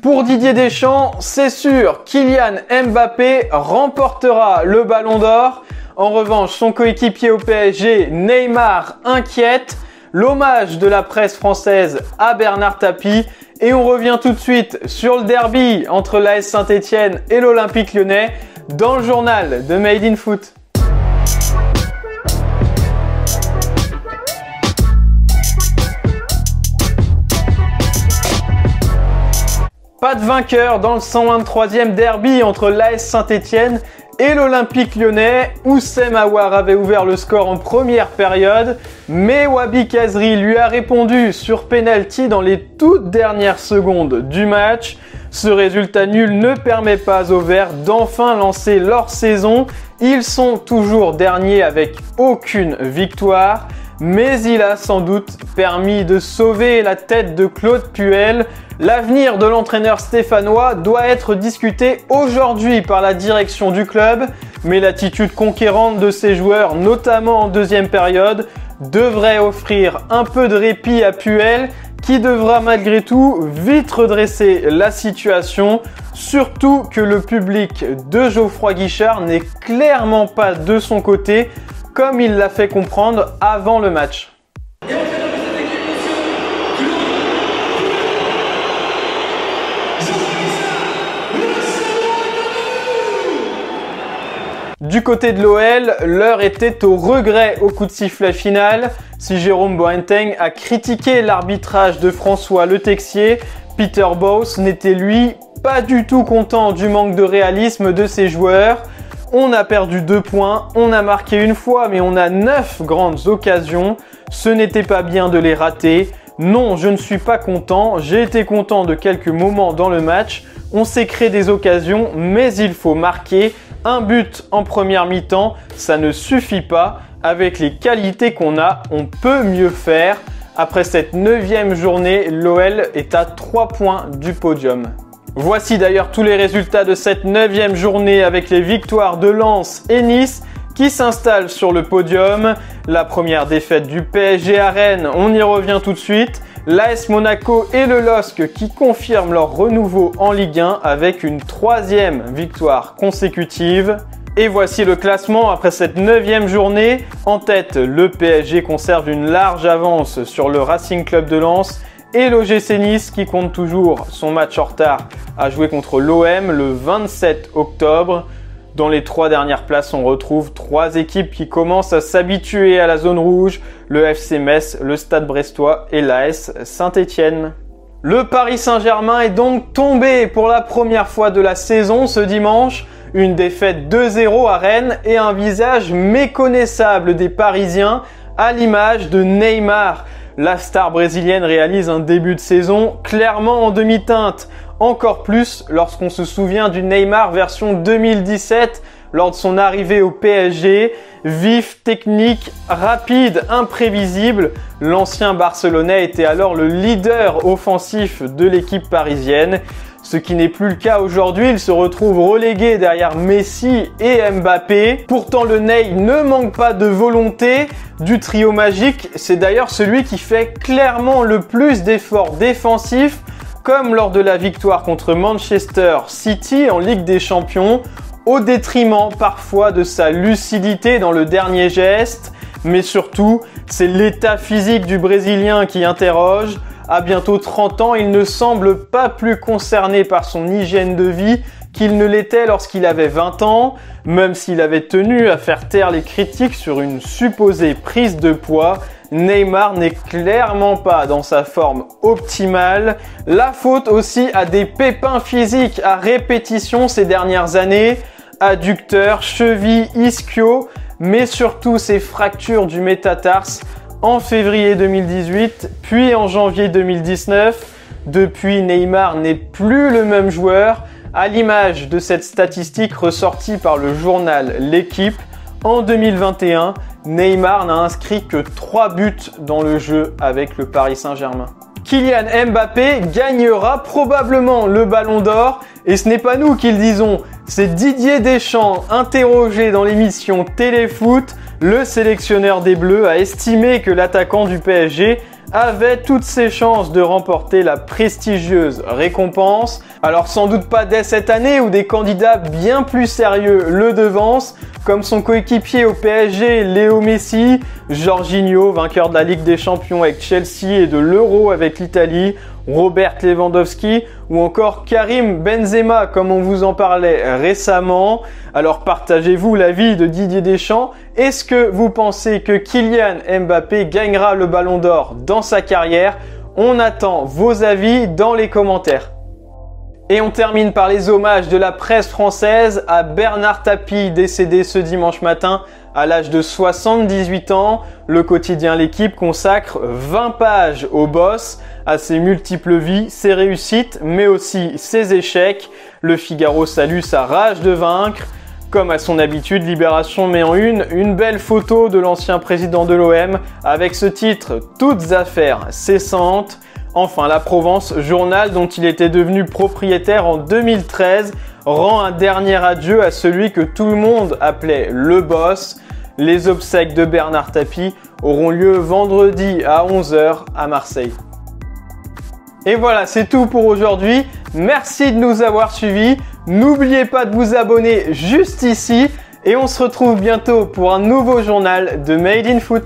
Pour Didier Deschamps, c'est sûr, Kylian Mbappé remportera le Ballon d'Or. En revanche, son coéquipier au PSG, Neymar, inquiète. L'hommage de la presse française à Bernard Tapie. Et on revient tout de suite sur le derby entre l'AS Saint-Etienne et l'Olympique Lyonnais dans le journal de Made in Foot. Pas de vainqueur dans le 123e derby entre l'AS Saint-Etienne et l'Olympique Lyonnais. Oussem Aouar avait ouvert le score en première période, mais Wabi Kazri lui a répondu sur penalty dans les toutes dernières secondes du match. Ce résultat nul ne permet pas aux Verts d'enfin lancer leur saison. Ils sont toujours derniers avec aucune victoire, mais il a sans doute permis de sauver la tête de Claude Puel. L'avenir de l'entraîneur stéphanois doit être discuté aujourd'hui par la direction du club, mais l'attitude conquérante de ses joueurs, notamment en deuxième période, devrait offrir un peu de répit à Puel, qui devra malgré tout vite redresser la situation, surtout que le public de Geoffroy Guichard n'est clairement pas de son côté, comme il l'a fait comprendre avant le match. Du côté de l'OL, l'heure était au regret au coup de sifflet final. Si Jérôme Boateng a critiqué l'arbitrage de François Le Texier, Peter Bosz n'était lui pas du tout content du manque de réalisme de ses joueurs. On a perdu 2 points, on a marqué une fois, mais on a 9 grandes occasions. Ce n'était pas bien de les rater. Non, je ne suis pas content. J'ai été content de quelques moments dans le match. On s'est créé des occasions, mais il faut marquer. Un but en première mi-temps, ça ne suffit pas. Avec les qualités qu'on a, on peut mieux faire. Après cette 9e journée, l'OL est à 3 points du podium. Voici d'ailleurs tous les résultats de cette 9e journée avec les victoires de Lens et Nice qui s'installent sur le podium. La première défaite du PSG à Rennes, on y revient tout de suite. L'AS Monaco et le LOSC qui confirment leur renouveau en Ligue 1 avec une 3e victoire consécutive. Et voici le classement après cette 9e journée. En tête, le PSG conserve une large avance sur le Racing Club de Lens et l'OGC Nice qui compte toujours son match en retard à jouer contre l'OM le 27 octobre. Dans les 3 dernières places, on retrouve 3 équipes qui commencent à s'habituer à la zone rouge, le FC Metz, le Stade Brestois et l'AS Saint-Etienne. Le Paris Saint-Germain est donc tombé pour la première fois de la saison ce dimanche. Une défaite 2-0 à Rennes et un visage méconnaissable des Parisiens à l'image de Neymar. La star brésilienne réalise un début de saison clairement en demi-teinte. Encore plus lorsqu'on se souvient du Neymar version 2017 lors de son arrivée au PSG. Vif, technique, rapide, imprévisible, l'ancien Barcelonais était alors le leader offensif de l'équipe parisienne. Ce qui n'est plus le cas aujourd'hui, il se retrouve relégué derrière Messi et Mbappé. Pourtant le Ney ne manque pas de volonté. Du trio magique, c'est d'ailleurs celui qui fait clairement le plus d'efforts défensifs, comme lors de la victoire contre Manchester City en Ligue des Champions, au détriment parfois de sa lucidité dans le dernier geste. Mais surtout, c'est l'état physique du Brésilien qui interroge. À bientôt 30 ans, il ne semble pas plus concerné par son hygiène de vie qu'il ne l'était lorsqu'il avait 20 ans, même s'il avait tenu à faire taire les critiques sur une supposée prise de poids. Neymar n'est clairement pas dans sa forme optimale. La faute aussi à des pépins physiques à répétition ces dernières années, adducteurs, chevilles, ischio, mais surtout ses fractures du métatarse en février 2018, puis en janvier 2019. Depuis, Neymar n'est plus le même joueur, à l'image de cette statistique ressortie par le journal L'Équipe. En 2021, Neymar n'a inscrit que 3 buts dans le jeu avec le Paris Saint-Germain. Kylian Mbappé gagnera probablement le Ballon d'Or et ce n'est pas nous qui le disons, c'est Didier Deschamps, interrogé dans l'émission Téléfoot. Le sélectionneur des Bleus a estimé que l'attaquant du PSG avait toutes ses chances de remporter la prestigieuse récompense. Alors sans doute pas dès cette année où des candidats bien plus sérieux le devancent, comme son coéquipier au PSG Léo Messi, Jorginho, vainqueur de la Ligue des Champions avec Chelsea et de l'Euro avec l'Italie, Robert Lewandowski ou encore Karim Benzema comme on vous en parlait récemment. Alors partagez-vous l'avis de Didier Deschamps. Est-ce que vous pensez que Kylian Mbappé gagnera le Ballon d'Or dans sa carrière? On attend vos avis dans les commentaires. Et on termine par les hommages de la presse française à Bernard Tapie, décédé ce dimanche matin à l'âge de 78 ans. Le quotidien L'Équipe consacre 20 pages au boss, à ses multiples vies, ses réussites, mais aussi ses échecs. Le Figaro salue sa rage de vaincre. Comme à son habitude, Libération met en une belle photo de l'ancien président de l'OM avec ce titre « Toutes affaires cessantes ». Enfin, La Provence, journal dont il était devenu propriétaire en 2013, rend un dernier adieu à celui que tout le monde appelait le boss. Les obsèques de Bernard Tapie auront lieu vendredi à 11 h à Marseille. Et voilà, c'est tout pour aujourd'hui. Merci de nous avoir suivis. N'oubliez pas de vous abonner juste ici et on se retrouve bientôt pour un nouveau journal de Made in Foot.